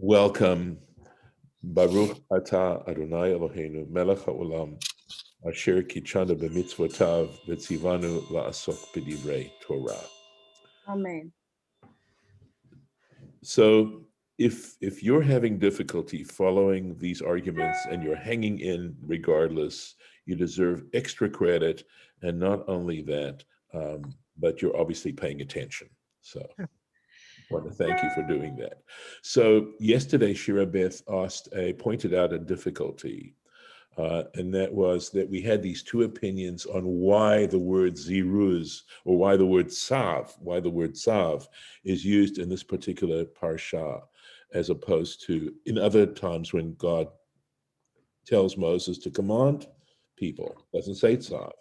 Welcome. Baruch atah Adonai Eloheinu melech haolam asher kitshanu b'mitzvotav v'tzivanu la'asok b'divrei Torah. Amen. So if you're having difficulty following these arguments and you're hanging in regardless, you deserve extra credit. And not only that, but you're obviously paying attention. So I want to thank you for doing that. So yesterday, Shira Beth pointed out a difficulty, and that was that we had these two opinions on why the word ziruz, or why the word tzav is used in this particular parsha, as opposed to in other times when God tells Moses to command people, doesn't say tzav.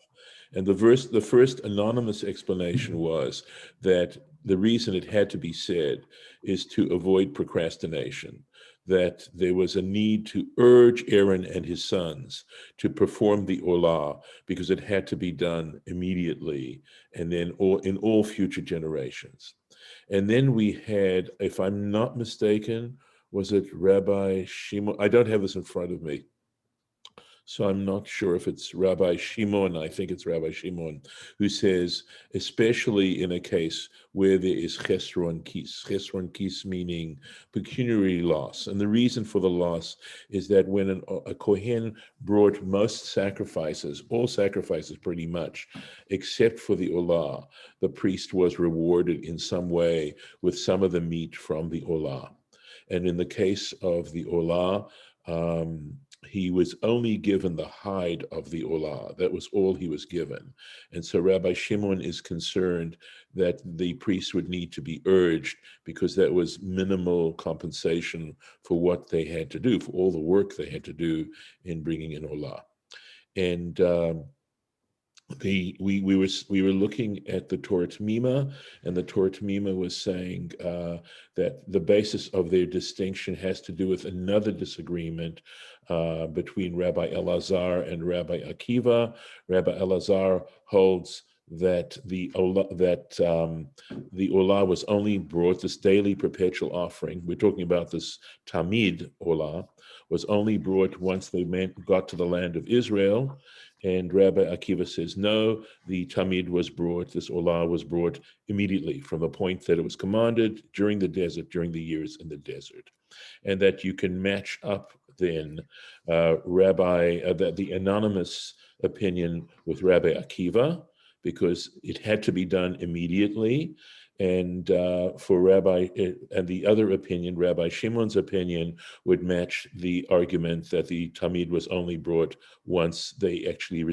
And the first anonymous explanation was that the reason it had to be said is to avoid procrastination, that there was a need to urge Aaron and his sons to perform the olah because it had to be done immediately and then in all future generations. And then we had, if I'm not mistaken, was it Rabbi Shimon? I don't have this in front of me, so I'm not sure if it's Rabbi Shimon. I think it's Rabbi Shimon, who says, especially in a case where there is chesron kis meaning pecuniary loss. And the reason for the loss is that when a Kohen brought most sacrifices, all sacrifices pretty much, except for the olah, the priest was rewarded in some way with some of the meat from the olah. And in the case of the olah, he was only given the hide of the olah. That was all he was given. And so Rabbi Shimon is concerned that the priest would need to be urged because that was minimal compensation for what they had to do, for all the work they had to do in bringing in olah. And we were looking at the Torah Temimah, and the Torah Temimah was saying that the basis of their distinction has to do with another disagreement between Rabbi Elazar and Rabbi Akiva. Rabbi Elazar holds that the olah was only brought, this daily perpetual offering, we're talking about this tamid olah, was only brought once they got to the land of Israel. And Rabbi Akiva says, no, the tamid was brought, this olah was brought immediately from the point that it was commanded during the years in the desert. And that you can match up then the anonymous opinion with Rabbi Akiva, because it had to be done immediately. And for and the other opinion, Rabbi Shimon's opinion, would match the argument that the tamid was only brought once they actually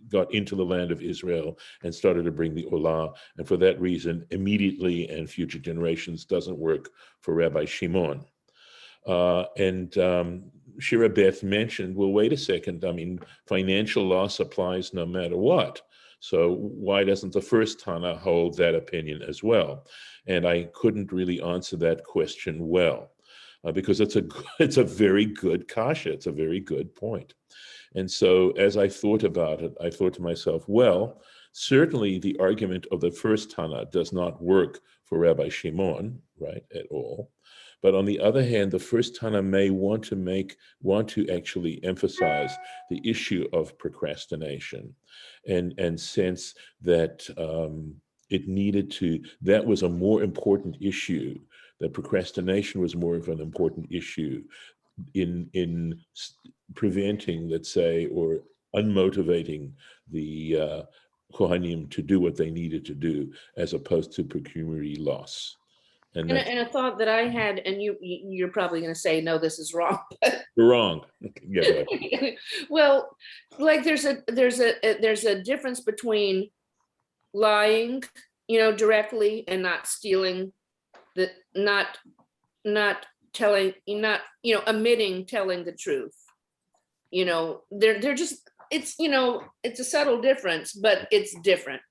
got into the land of Israel and started to bring the olah. And for that reason, immediately and future generations doesn't work for Rabbi Shimon. Shira Beth mentioned, well, wait a second, I mean, financial loss applies no matter what. So why doesn't the first Tana hold that opinion as well? And I couldn't really answer that question well, because it's a very good kasha. It's a very good point. And so as I thought about it, I thought to myself, well, certainly the argument of the first Tana does not work for Rabbi Shimon, right, at all. But on the other hand, the first Tana may want to actually emphasize the issue of procrastination, and sense that that was a more important issue, that procrastination was more of an important issue in preventing, let's say, or unmotivating the Kohanim to do what they needed to do, as opposed to pecuniary loss. And a thought that I had, and you're probably going to say, no, this is wrong. You're wrong. Yeah. Well, like there's a difference between lying, directly, and not stealing, not telling, omitting telling the truth. They're just, it's a subtle difference, but it's different.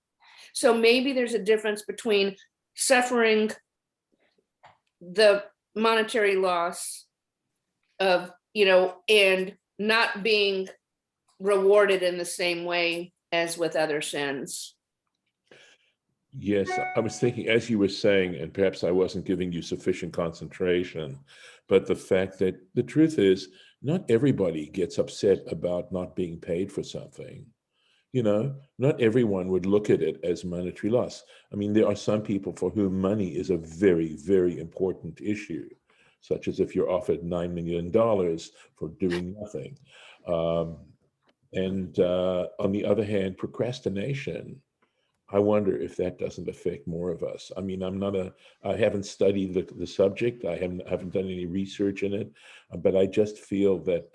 So maybe there's a difference between suffering the monetary loss of, and not being rewarded in the same way as with other sins. Yes, I was thinking as you were saying, and perhaps I wasn't giving you sufficient concentration, but the fact that the truth is, not everybody gets upset about not being paid for something. Not everyone would look at it as monetary loss. I mean, there are some people for whom money is a very, very important issue, such as if you're offered $9 million for doing nothing. Um, and on the other hand, procrastination, I wonder if that doesn't affect more of us. I mean, I haven't studied the subject. I haven't done any research in it, but I just feel that,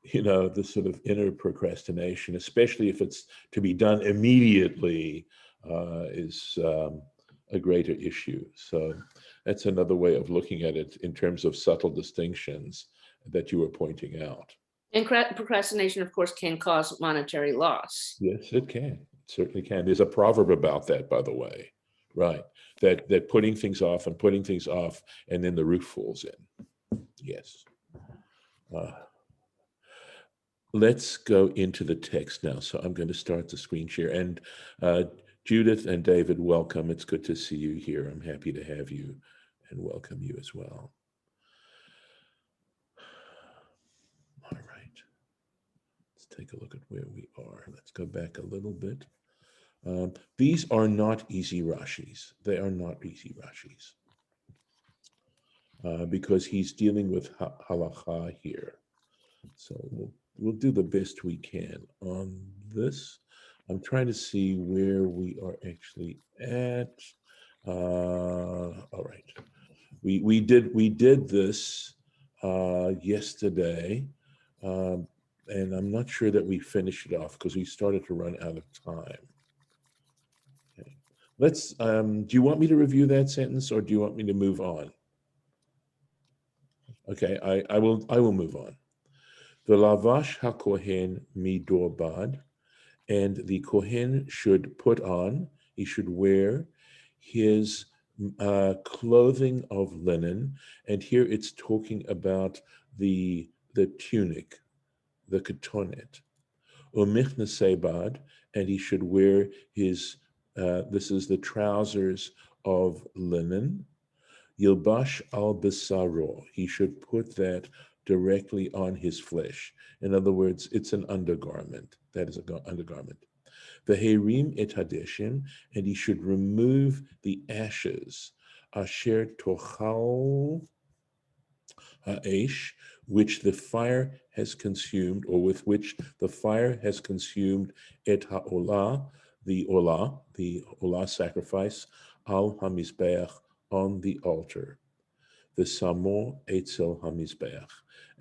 the sort of inner procrastination, especially if it's to be done immediately, is a greater issue. So that's another way of looking at it in terms of subtle distinctions that you were pointing out. And procrastination, of course, can cause monetary loss. Yes, it can. It certainly can. There's a proverb about that, by the way, right? That putting things off and putting things off, and then the roof falls in. Yes. Uh, let's go into the text now. So I'm going to start the screen share. And Judith and David, welcome. It's good to see you here. I'm happy to have you and welcome you as well. All right. Let's take a look at where we are. Let's go back a little bit. These are not easy Rashis. They are not easy Rashis because he's dealing with halacha here. So we'll do the best we can on this. I'm trying to see where we are actually at. All right, we did this yesterday, and I'm not sure that we finished it off because we started to run out of time. Okay. Let's. Do you want me to review that sentence, or do you want me to move on? Okay, I will move on. The lavash hakohen midorbad, and the kohen should put on, he should wear his clothing of linen, and here it's talking about the tunic, the ketonet, umichnesebad, and he should wear his. This is the trousers of linen. Yilbash al besaro, he should put that directly on his flesh. In other words, it's an undergarment. That is an undergarment. Veherim et hadeshim, and he should remove the ashes. Asher tochal ha'esh, which the fire has consumed, or with which the fire has consumed et ha'olah, the olah sacrifice, al hamizbeach, on the altar, the samo etzel hamizbeach,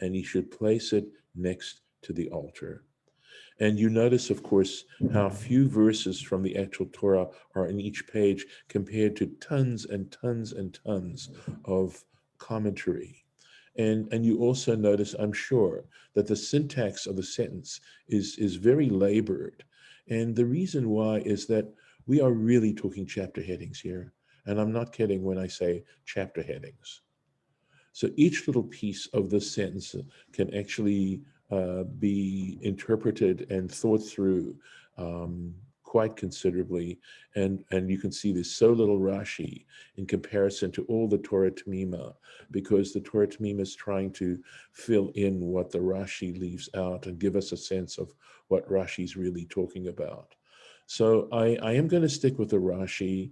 and he should place it next to the altar. And you notice, of course, how few verses from the actual Torah are in each page compared to tons and tons and tons of commentary. And you also notice, I'm sure, that the syntax of the sentence is very labored. And the reason why is that we are really talking chapter headings here. And I'm not kidding when I say chapter headings. So each little piece of this sentence can actually be interpreted and thought through quite considerably. And you can see there's so little Rashi in comparison to all the Torah Temimah, because the Torah Temimah is trying to fill in what the Rashi leaves out and give us a sense of what Rashi is really talking about. So I am going to stick with the Rashi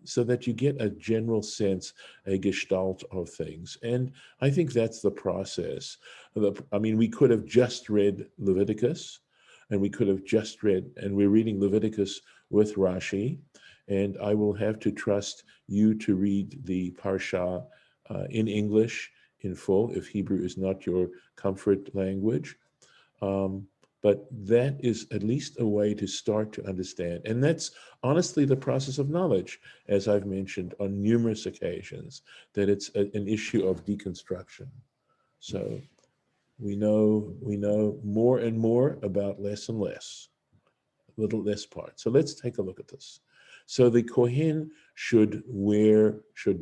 so that you get a general sense, a gestalt of things. And I think that's the process. I mean, we could have just read Leviticus, and we could have just read, and we're reading Leviticus with Rashi, and I will have to trust you to read the Parsha in English in full, if Hebrew is not your comfort language. But that is at least a way to start to understand. And that's honestly the process of knowledge, as I've mentioned on numerous occasions, that it's an issue of deconstruction. So we know more and more about less and less, a little less part. So let's take a look at this. So the Kohen should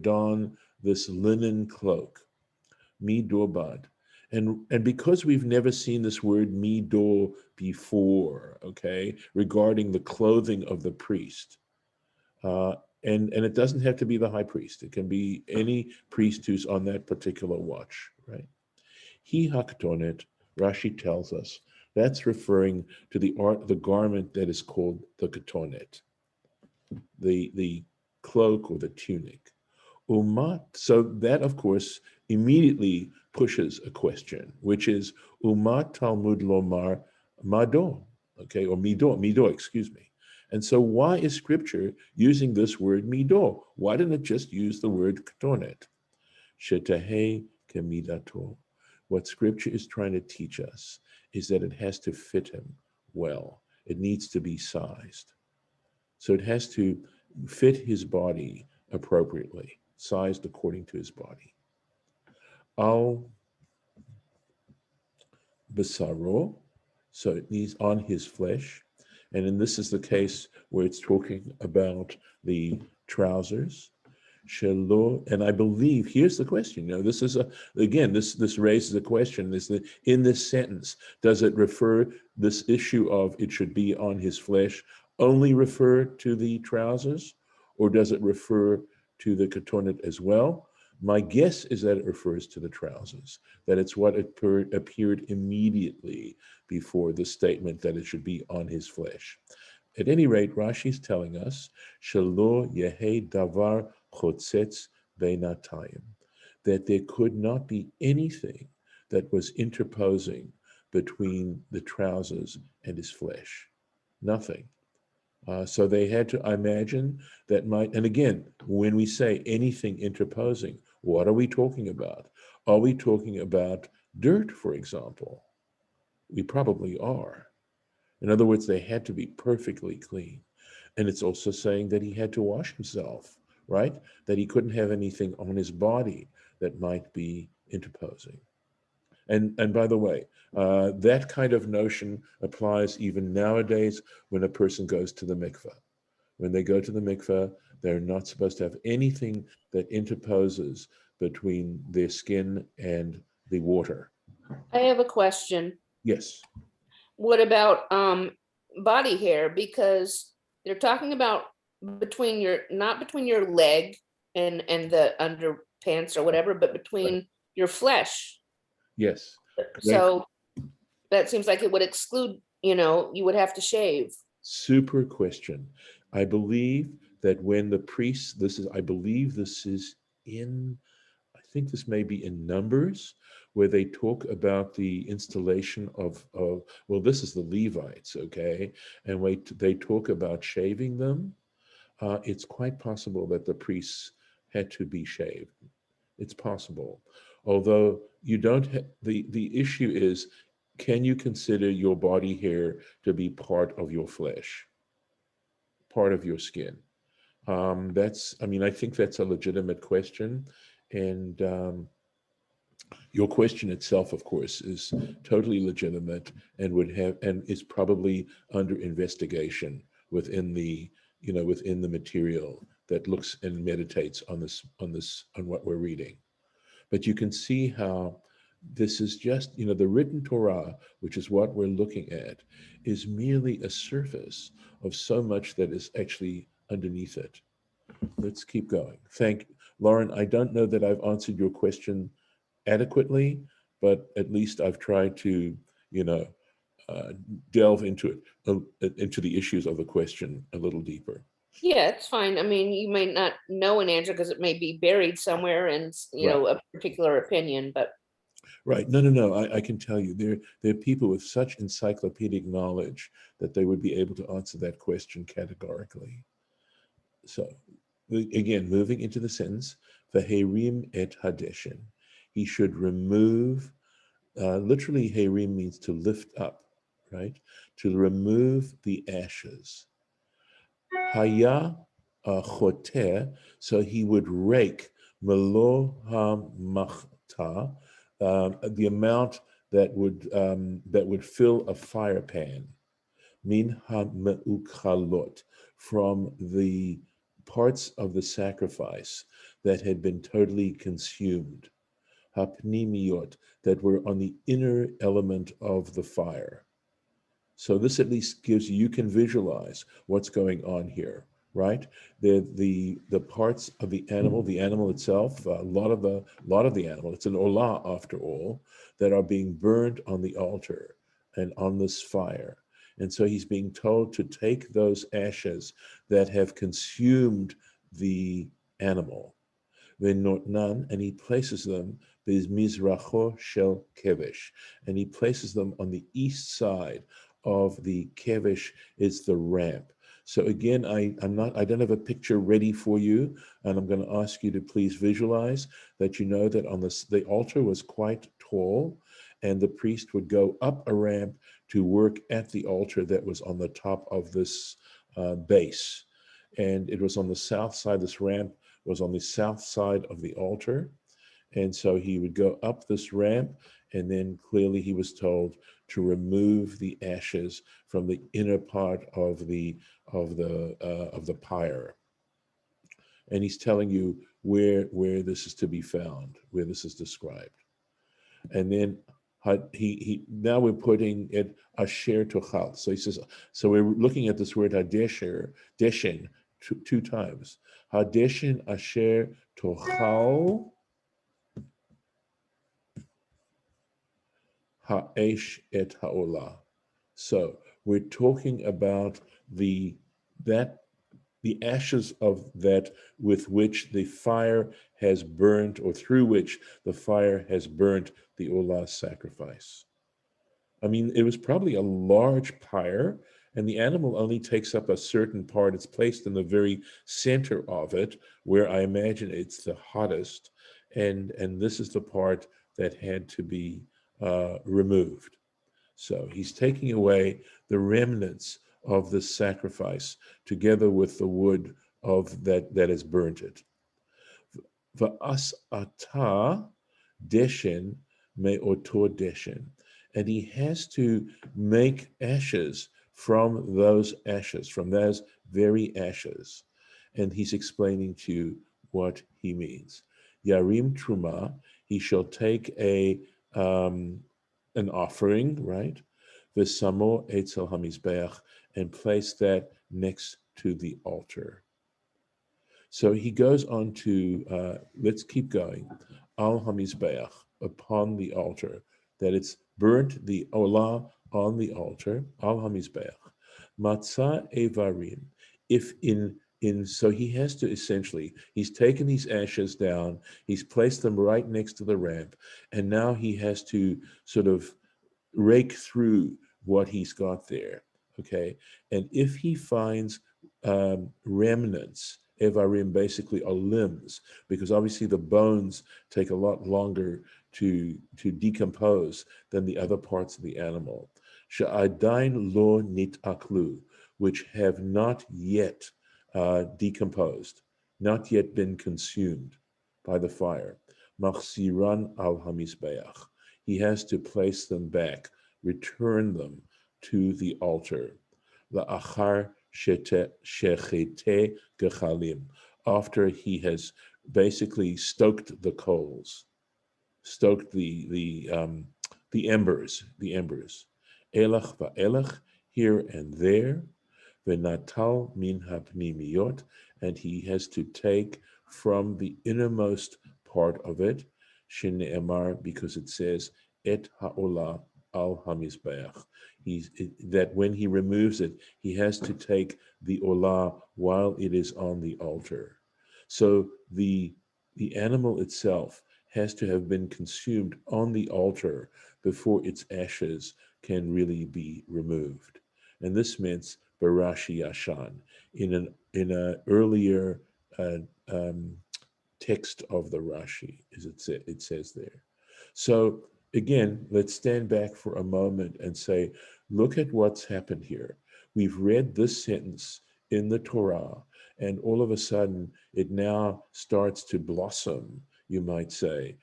don this linen cloak, midobad. And because we've never seen this word midor before, okay, regarding the clothing of the priest, And it doesn't have to be the high priest. It can be any priest who's on that particular watch, right? He haktonet, Rashi tells us, that's referring to the garment that is called the ketonet, the cloak or the tunic. Umat, so that of course immediately pushes a question, which is Umat Talmud Lomar Mado, okay, or Mido, excuse me. And so why is scripture using this word Mido? Why didn't it just use the word ketonet? Shetahe kemidato. What scripture is trying to teach us is that it has to fit him well. It needs to be sized. So it has to fit his body appropriately, sized according to his body. Al basaro, so it needs on his flesh. And this is the case where it's talking about the trousers. Shelo, and I believe here's the question. This is again, this raises a question. Is that in this sentence, does it refer this issue of it should be on his flesh only refer to the trousers, or does it refer to the ketonet as well? My guess is that it refers to the trousers, that it's what appeared immediately before the statement that it should be on his flesh. At any rate, Rashi is telling us, Shelo yehe davar chotzetz beinatayim, that there could not be anything that was interposing between the trousers and his flesh. Nothing. So they had to imagine that might, and again, when we say anything interposing, what are we talking about? Are we talking about dirt, for example? We probably are. In other words, they had to be perfectly clean. And it's also saying that he had to wash himself, right? That he couldn't have anything on his body that might be interposing. And by the way, that kind of notion applies even nowadays when a person goes to the mikveh. When they go to the mikveh, they're not supposed to have anything that interposes between their skin and the water. I have a question. Yes. What about body hair? Because they're talking about not between your leg and the underpants or whatever, but between Right. your flesh. Yes. So that seems like it would exclude, you would have to shave. Super question. I believe that when the priests, I believe this is I think this may be in Numbers, where they talk about the installation well, this is the Levites, okay? And they talk about shaving them. It's quite possible that the priests had to be shaved. It's possible. Although you don't, the issue is, can you consider your body hair to be part of your flesh, part of your skin? I think that's a legitimate question. And your question itself, of course, is totally legitimate and is probably under investigation within the material that looks and meditates on what we're reading. But you can see how this is just, the written Torah, which is what we're looking at, is merely a surface of so much that is actually underneath it. Let's keep going. Lauren, I don't know that I've answered your question adequately, but at least I've tried to, delve into into the issues of the question a little deeper. Yeah, it's fine. I mean, you may not know an answer because it may be buried somewhere in, Right. a particular opinion, but Right. No. I can tell you there are people with such encyclopedic knowledge that they would be able to answer that question categorically. So again, moving into the sentence, Vaherim et hadeshin. He should remove, literally herim means to lift up, right? To remove the ashes. Haya choter, so he would rake melo ha-machta, the amount that would fill a fire pan, min ha-meukhalot, from the parts of the sacrifice that had been totally consumed, hapnimiot, that were on the inner element of the fire. So this at least gives you can visualize what's going on here. right? The parts of the animal itself, a lot of the animal, it's an olah after all, that are being burned on the altar and on this fire. And so he's being told to take those ashes that have consumed the animal, Venotnan, and he places them Mizracho shel Kevesh, and he places them on the east side of the Kevesh. Is the ramp. So again, I don't have a picture ready for you, and I'm going to ask you to please visualize that you know that on the altar was quite tall, and the priest would go up a ramp to work at the altar that was on the top of this base. And it was on the south side. This ramp was on the south side of the altar. And so he would go up this ramp, and then clearly he was told to remove the ashes from the inner part of the pyre. And he's telling you where this is to be found, where this is described. And then he now we're putting it asher tochal. So he says, so we're looking at this word hadesher, deshin, two times. Hadeshin asher tochal ha'esh et ha'olah. So we're talking about the ashes of that with which the fire has burnt, or through which the fire has burnt the olah sacrifice. I mean, it was probably a large pyre, and the animal only takes up a certain part. It's placed in the very center of it, where I imagine it's the hottest, and this is the part that had to be removed. So he's taking away the remnants of the sacrifice together with the wood of that has burnt it. Va'as ata deshin me'oto deshin. And he has to make ashes from those ashes, from those very ashes. And he's explaining to you what he means. Yarim truma, he shall take an offering, right? V'samo etzel hamizbeach, and place that next to the altar. So he goes on to, let's keep going, al hamizbeach, upon the altar, that it's burnt the olah on the altar, al hamizbeach. Matzah evarim, if so he has to essentially, he's taken these ashes down, he's placed them right next to the ramp, and now he has to sort of rake through what he's got there, okay? And if he finds remnants, evarim basically are limbs, because obviously the bones take a lot longer to decompose than the other parts of the animal. Sha'adain lo nitaklu, which have not yet decomposed, not yet been consumed by the fire. Machsiran al hamizbeach, he has to place them back, return them to the altar. La'achar shechete gechalim, after he has basically stoked the coals, stoked the embers, Elach va'elach, here and there, venatal min hapnimiyot, and he has to take from the innermost part of it, shene'emar, because it says et ha'olah al hamizbeach. That when he removes it, he has to take the olah while it is on the altar. So the animal itself has to have been consumed on the altar before its ashes can really be removed. And this means Barashi Yashan. In an earlier uh, um, text of the Rashi, as it says there. So again, let's stand back for a moment and say, look at what's happened here. We've read this sentence in the Torah, and all of a sudden it now starts to blossom, you might say.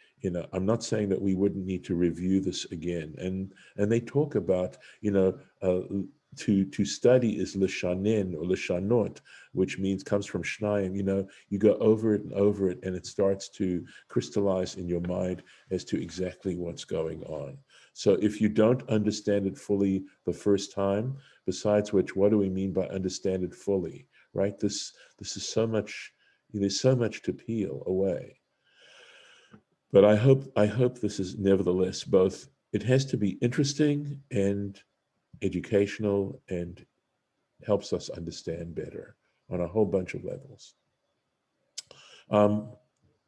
I'm not saying that we wouldn't need to review this again. And they talk about, to study is lishanin or lishanot, which means comes from shnayim. You go over it and over it, and it starts to crystallize in your mind as to exactly what's going on. So if you don't understand it fully the first time, besides which, what do we mean by understand it fully, right? This is so much, there's so much to peel away. But I hope this is nevertheless both, it has to be interesting and educational and helps us understand better on a whole bunch of levels.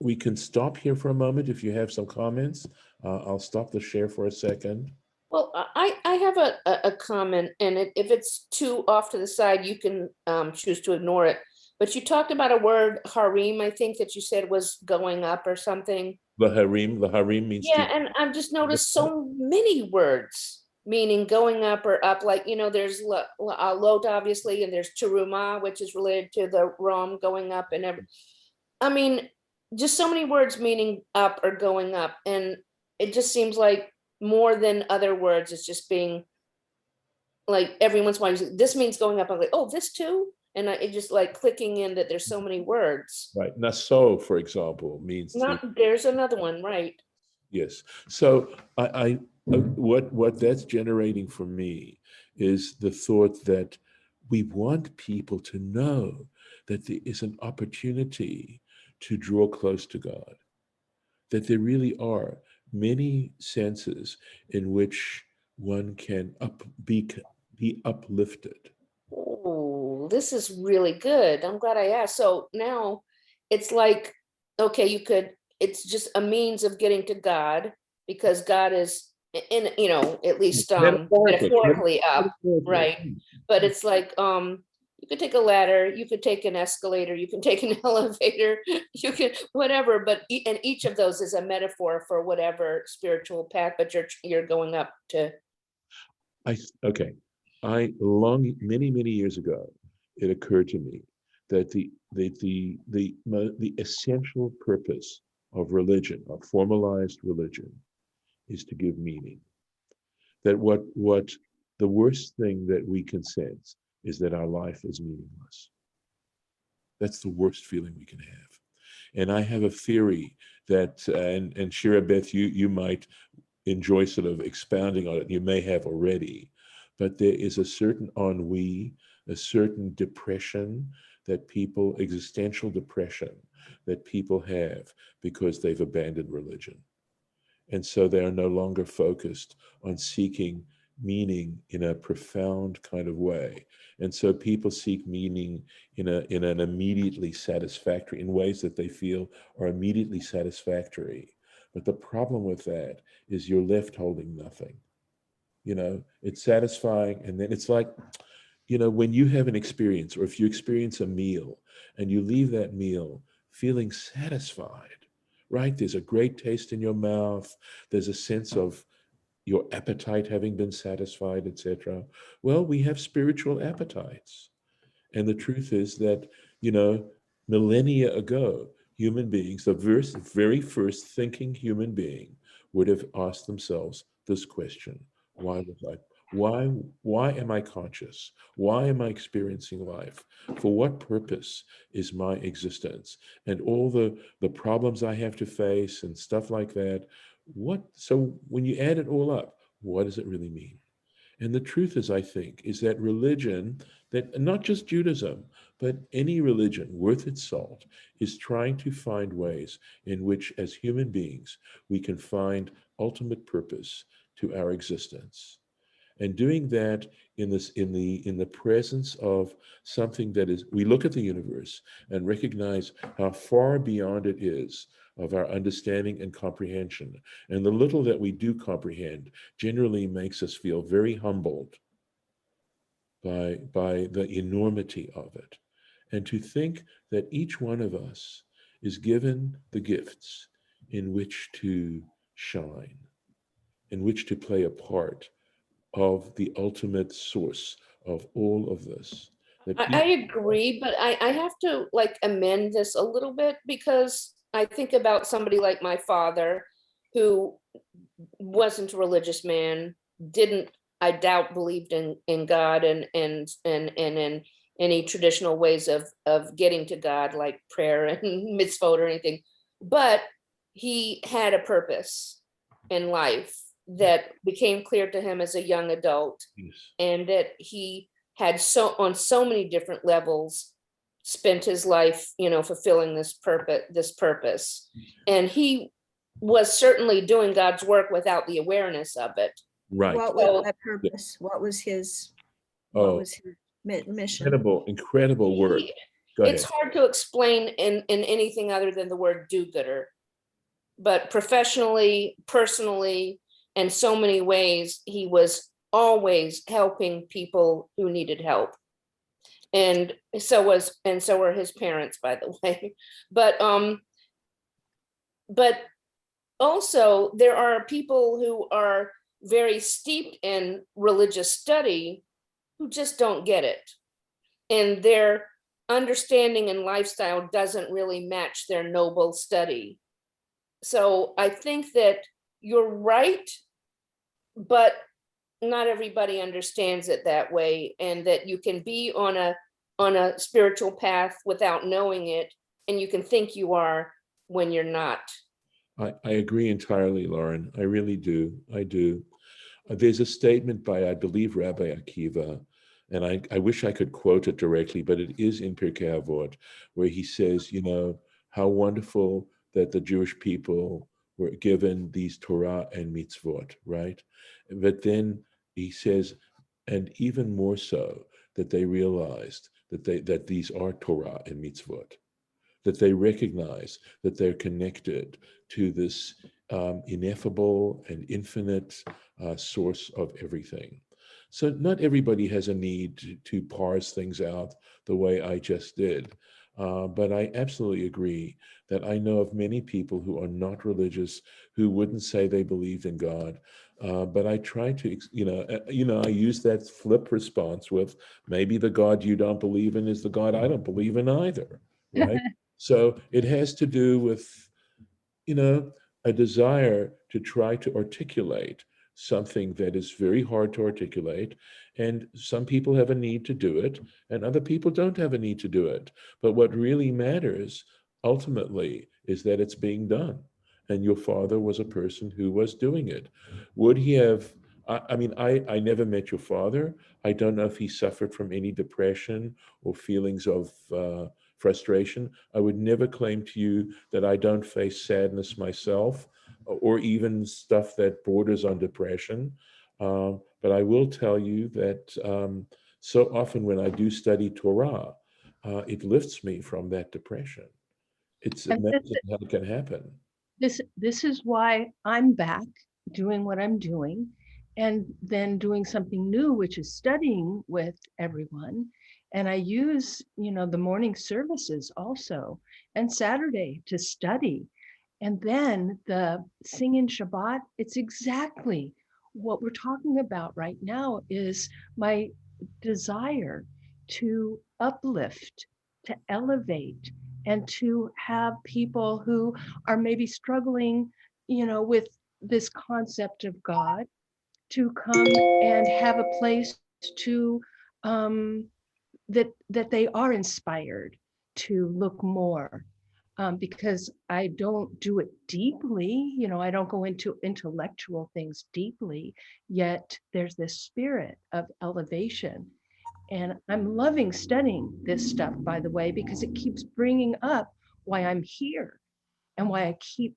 We can stop here for a moment if you have some comments. I'll stop the share for a second. Well, I have a comment, and if it's too off to the side, you can choose to ignore it. But you talked about a word, harim, I think that you said was going up or something. The harem means Yeah, to. and I've just noticed so many words meaning going up or up, like, there's lot obviously, and there's terumah, which is related to the ram going up and every, I mean, just so many words meaning up or going up. And it just seems like more than other words, it's just being like every once in a while, you say, this means going up. I'm like, oh, this too? And it just like clicking in that there's so many words. Right. Naso, for example, means to. Not, there's another one, right? Yes. So what that's generating for me is the thought that we want people to know that there is an opportunity to draw close to God, that there really are many senses in which one can be uplifted. Oh, this is really good. I'm glad I asked. So now it's like, okay, it's just a means of getting to God, because God is in, at least Metaphorically, metaphorically up, metaphorically. right? But it's like, you could take a ladder, you could take an escalator, you can take an elevator, you can whatever, but and each of those is a metaphor for whatever spiritual path, but you're going up to. Okay. Many years ago, it occurred to me that the essential purpose of religion, of formalized religion, is to give meaning. That what the worst thing that we can sense is that our life is meaningless. That's the worst feeling we can have. And I have a theory that, and Shira Beth, you might enjoy sort of expounding on it. You may have already, but there is a certain ennui, a certain depression existential depression that people have because they've abandoned religion. And so they are no longer focused on seeking meaning in a profound kind of way. And so people seek meaning in an immediately satisfactory, in ways that they feel are immediately satisfactory. But the problem with that is you're left holding nothing. It's satisfying. And then it's like, when you have an experience, or if you experience a meal and you leave that meal feeling satisfied, right? There's a great taste in your mouth. There's a sense of your appetite having been satisfied, etc. Well, we have spiritual appetites. And the truth is that, millennia ago, human beings, the very first thinking human being, would have asked themselves this question: Why was I? Why am I conscious? Why am I experiencing life? For what purpose is my existence? And all the problems I have to face and stuff like that. So when you add it all up, what does it really mean? And the truth is, I think, is that religion, that not just Judaism, but any religion worth its salt, is trying to find ways in which, as human beings, we can find ultimate purpose to our existence. And doing that in the presence of something that is, we look at the universe and recognize how far beyond it is of our understanding and comprehension. And the little that we do comprehend generally makes us feel very humbled by the enormity of it. And to think that each one of us is given the gifts in which to shine, in which to play a part of the ultimate source of all of this. I agree, but I have to like amend this a little bit, because I think about somebody like my father, who wasn't a religious man, didn't, I doubt, believed in God and in any traditional ways of getting to God, like prayer and mitzvot or anything. But he had a purpose in life that became clear to him as a young adult, Yes. and that he had on so many different levels spent his life, fulfilling this purpose. And he was certainly doing God's work without the awareness of it. Right. What was that purpose? What was his mission? Incredible work. It's hard to explain in anything other than the word do-gooder. But professionally, personally, in so many ways, he was always helping people who needed help. And so were his parents, by the way. But also there are people who are very steeped in religious study who just don't get it. And their understanding and lifestyle doesn't really match their noble study. So I think that you're right, but not everybody understands it that way, and that you can be on a spiritual path without knowing it, and you can think you are when you're not. I agree entirely, Lauren. I really do. I do. There's a statement by, I believe, Rabbi Akiva, and I wish I could quote it directly, but it is in Pirkei Avot, where he says, how wonderful that the Jewish people were given these Torah and mitzvot, right? But then he says, and even more so, that they realized that these are Torah and mitzvot, that they recognize that they're connected to this ineffable and infinite source of everything. So not everybody has a need to parse things out the way I just did. But I absolutely agree that I know of many people who are not religious, who wouldn't say they believed in God. But I try to, I use that flip response with, maybe the God you don't believe in is the God I don't believe in either, right? So it has to do with, a desire to try to articulate something that is very hard to articulate. And some people have a need to do it, and other people don't have a need to do it. But what really matters ultimately is that it's being done. And your father was a person who was doing it. Would he have, I never met your father. I don't know if he suffered from any depression or feelings of frustration. I would never claim to you that I don't face sadness myself, or even stuff that borders on depression. But I will tell you that so often when I do study Torah, it lifts me from that depression. It's amazing how it can happen. This is why I'm back doing what I'm doing, and then doing something new, which is studying with everyone. And I use, the morning services also, and Saturday to study. And then the singing Shabbat, it's exactly what we're talking about right now, is my desire to uplift, to elevate, and to have people who are maybe struggling, with this concept of God, to come and have a place to that they are inspired to look more, because I don't do it deeply, I don't go into intellectual things deeply, yet there's this spirit of elevation. And I'm loving studying this stuff, by the way, because it keeps bringing up why I'm here and why I keep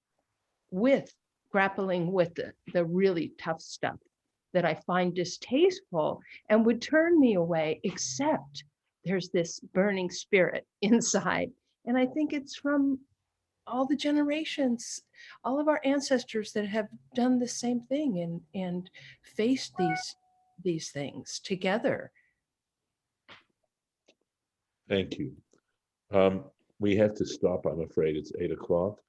grappling with the really tough stuff that I find distasteful and would turn me away, except there's this burning spirit inside. And I think it's from all the generations, all of our ancestors that have done the same thing and faced these things together. Thank you. We have to stop, I'm afraid. It's 8 o'clock.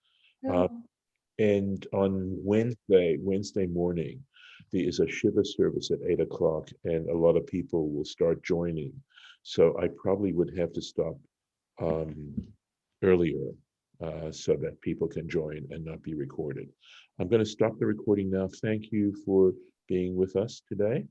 And on Wednesday morning, there is a Shiva service at 8 o'clock, and a lot of people will start joining. So I probably would have to stop earlier so that people can join and not be recorded. I'm going to stop the recording now. Thank you for being with us today.